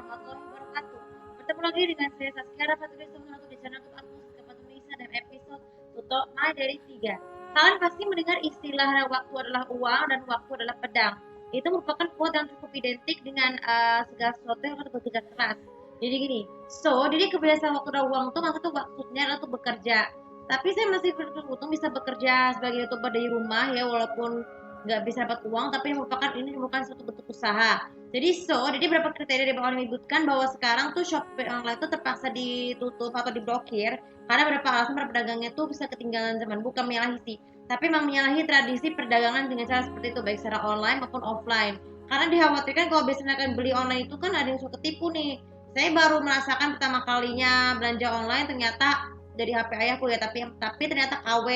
warahmatullahi wabarakatuh. Bertemu lagi dengan saya Saskia Rafatuli Sumanto di channel YouTube aku Saskia Fatumisa dan episode tutorial My dari 3. Kalian pasti mendengar istilah waktu adalah uang dan waktu adalah pedang. Itu merupakan quote yang cukup identik dengan segala sesuatu yang harus bekerja keras. Jadi gini, jadi kebiasaan waktu adalah uang tuh maksudnya adalah untuk bekerja. Tapi saya masih beruntung bisa bekerja sebagai youtuber dari rumah ya, walaupun nggak bisa dapat uang, tapi ini merupakan suatu bentuk usaha. Jadi beberapa kriteria yang bakal menyebutkan bahwa sekarang tuh Shopee online tuh terpaksa ditutup atau diblokir karena beberapa alasan para pedagangnya tuh bisa ketinggalan zaman. Bukan menyalahi sih, tapi memang menyalahi tradisi perdagangan dengan cara seperti itu, baik secara online maupun offline. Karena dikhawatirkan kalau biasanya akan beli online itu kan ada yang suka ketipu nih. Saya baru merasakan pertama kalinya belanja online ternyata dari HP ayahku ya, tapi ternyata KW.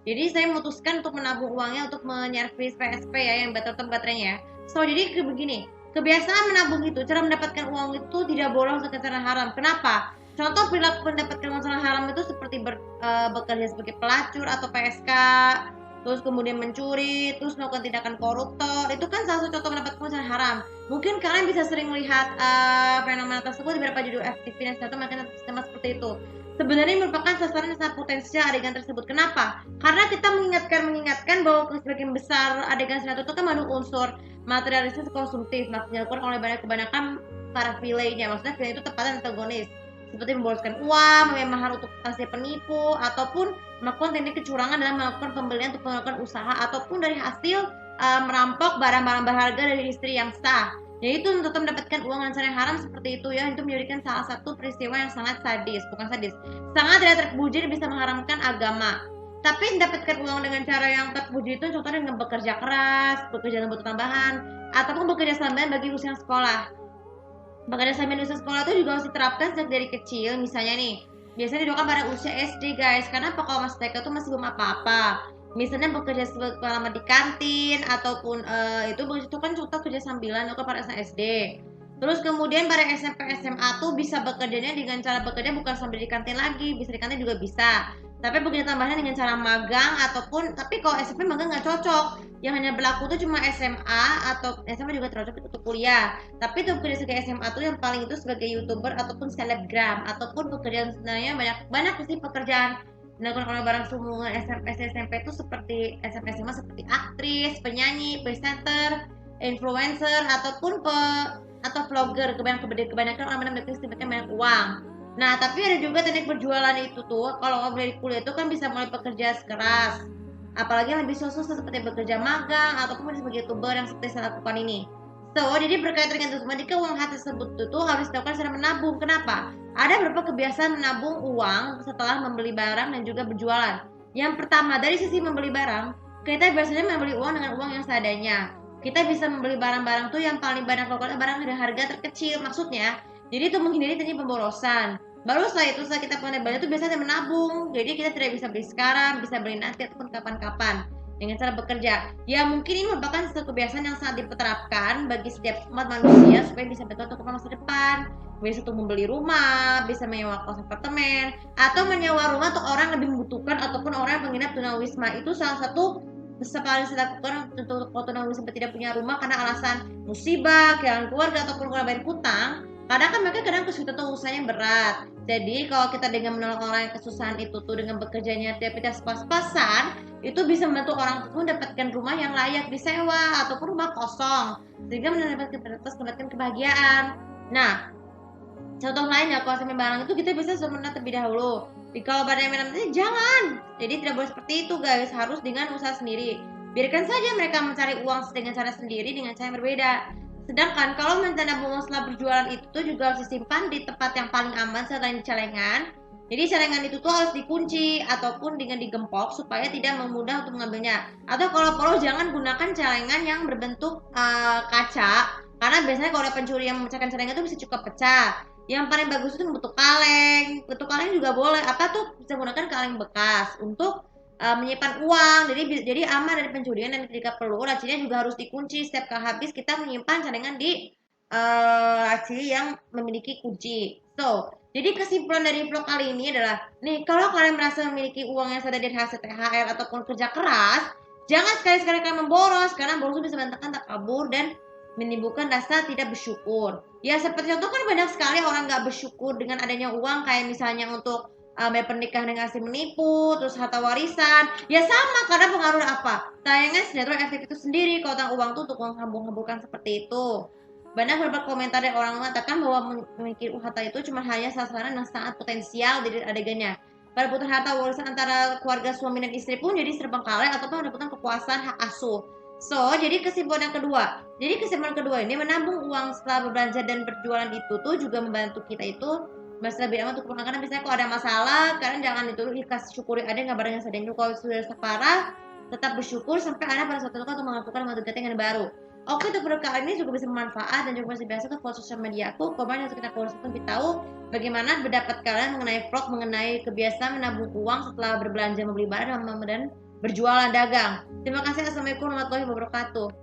Jadi saya memutuskan untuk menabung uangnya untuk menyervis PSP ya yang baterainya ya. Jadi begini, kebiasaan menabung itu, cara mendapatkan uang itu tidak boleh untuk cara haram. Kenapa? Contoh perilaku mendapatkan uang secara haram itu seperti bekerja sebagai pelacur atau PSK, terus kemudian mencuri, terus melakukan tindakan koruptor. Itu kan salah satu contoh mendapatkan uang secara haram. Mungkin kalian bisa sering melihat fenomena tersebut di beberapa judul FTV dan atau makin sistema seperti itu. Sebenarnya merupakan sasaran yang sangat potensial adegan tersebut. Kenapa? Karena kita mengingatkan bahwa sebagian besar adegan sinetron itu kan mengandung unsur materialistis konsumtif, maksudnya dilakukan oleh kebanyakan para villainnya. Maksudnya villain itu tepatnya antagonis, seperti memboroskan uang, memang mahar untuk kasih penipu, ataupun melakukan teknik kecurangan dalam melakukan pembelian untuk melakukan usaha, ataupun dari hasil merampok barang-barang berharga dari istri yang sah. Yaitu untuk mendapatkan uang dengan cara yang haram seperti itu ya, itu menjadikan salah satu peristiwa yang sangat sangat tidak terpuji dan bisa mengharamkan agama. Tapi mendapatkan uang dengan cara yang terpuji itu contohnya dengan bekerja keras, bekerja lembut tambahan, ataupun bekerja sambilan bagi usia sekolah. Bekerja sambil usia sekolah itu juga harus diterapkan sejak dari kecil. Misalnya nih, biasanya dilakukan pada usia SD guys. Karena kalau masih TK itu masih belum apa-apa. Misalnya bekerja selama di kantin ataupun itu kan contoh kerja sambilan atau pada SD. Terus kemudian pada SMP SMA tuh bisa bekerjanya dengan cara bekerja bukan sambil di kantin lagi, bisa di kantin juga bisa. Tapi bekerja tambahannya dengan cara magang tapi kalau SMP magang nggak cocok. Yang hanya berlaku tuh cuma SMA atau SMA juga cocok untuk kuliah. Tapi untuk bekerja sebagai SMA tuh yang paling itu sebagai YouTuber ataupun selebgram ataupun pekerjaan sebenarnya banyak sih pekerjaan dilakukan oleh barang sumbangan SMP itu seperti SMP SMA seperti aktris, penyanyi, presenter, influencer atau vlogger. Kebanyakan orang mendapatkan banyak uang. Nah, tapi ada juga teknik berjualan itu tuh. Kalau dari kuliah itu kan bisa mulai pekerja keras. Apalagi yang lebih susah seperti bekerja magang ataupun sebagai youtuber yang seperti saya lakukan ini. Jadi berkaitan dengan itu semua, jika uang hasil tersebut itu harus dilakukan secara menabung. Kenapa? Ada beberapa kebiasaan menabung uang setelah membeli barang dan juga berjualan. Yang pertama, dari sisi membeli barang, kita biasanya membeli uang dengan uang yang seadanya. Kita bisa membeli barang-barang tuh yang paling banyak lakukan barang dengan harga terkecil, maksudnya. Jadi itu menghindari terjadi pemborosan. Baru setelah kita pandai belanja itu biasanya menabung. Jadi kita tidak bisa beli sekarang, bisa beli nanti ataupun kapan-kapan dengan cara bekerja. Ya mungkin ini merupakan satu kebiasaan yang sangat diterapkan bagi setiap umat manusia supaya bisa bertahan untuk masa depan. Bisa untuk membeli rumah, bisa menyewa kos apartemen, atau menyewa rumah untuk orang yang lebih membutuhkan ataupun orang yang menginap tunawisma. Itu salah satu paling saya lakukan untuk tunawisma tidak punya rumah karena alasan musibah, kehilangan keluarga ataupun bayar hutang. Kadang kan mereka kesulitan tuh usahanya berat. Jadi kalau kita dengan menolong orang yang kesusahan itu tuh dengan bekerjanya tidak pas-pasan, itu bisa membantu orang tersebut mendapatkan rumah yang layak disewa ataupun rumah kosong sehingga mendapatkan kebahagiaan. Nah, contoh lainnya kalau sampai barang itu kita bisa sebenarnya terlebih dahulu. Kalau pada yang jangan. Jadi tidak boleh seperti itu guys, harus dengan usaha sendiri. Biarkan saja mereka mencari uang dengan cara sendiri dengan cara yang berbeda. Sedangkan kalau menabung uang setelah berjualan itu juga harus disimpan di tempat yang paling aman selain di celengan. Jadi celengan itu tuh harus dikunci ataupun dengan digempok supaya tidak memudah untuk mengambilnya. Atau kalau perlu jangan gunakan celengan yang berbentuk kaca, karena biasanya kalau ada pencuri yang memecahkan celengan itu bisa cukup pecah. Yang paling bagus itu bentuk kaleng. Bentuk kaleng juga boleh. Bisa gunakan kaleng bekas untuk menyimpan uang. Jadi aman dari pencurian dan ketika perlu lacinya juga harus dikunci. Setiap kali habis kita menyimpan celengan di laci yang memiliki kunci. Jadi kesimpulan dari vlog kali ini adalah nih, kalau kalian merasa memiliki uang yang sudah dari hasil THR ataupun kerja keras, jangan sekali-sekali kalian memboros karena boros bisa mendatangkan takabur dan menimbulkan rasa tidak bersyukur. Ya seperti contoh kan banyak sekali orang nggak bersyukur dengan adanya uang kayak misalnya untuk bayar pernikahan dengan si menipu, terus harta warisan. Ya sama karena pengaruh apa? Tayangan sinetron efek itu sendiri kalau tentang uang tuh untuk menghambur-hamburkan seperti itu. Banyak beberapa komentar dari orang mengatakan bahwa memiliki harta itu cuma hanya sasaran yang sangat potensial dari adegannya. Perebutan harta warisan antara keluarga suami dan istri pun jadi terbengkalai ataupun merebutkan kekuasaan hak asuh. So, jadi kesimpulan yang kedua, jadi kesimpulan kedua ini menabung uang setelah berbelanja dan berjualan itu tuh juga membantu kita itu masih lebih aman untuk pulang karena misalnya kalau ada masalah kalian jangan itu ikhlas syukuri ada nggak barang yang sedang kalau sudah separah tetap bersyukur sampai ada pada suatu waktu untuk mengakukan madu yang baru. Oke untuk produk kali ini juga bisa bermanfaat dan juga masih biasa tuh follow sosial media aku kemarin yang kita follow lebih tahu bagaimana pendapat kalian mengenai vlog mengenai kebiasaan menabung uang setelah berbelanja membeli barang dan berjualan dagang. Terima kasih. Assalamualaikum warahmatullahi wabarakatuh.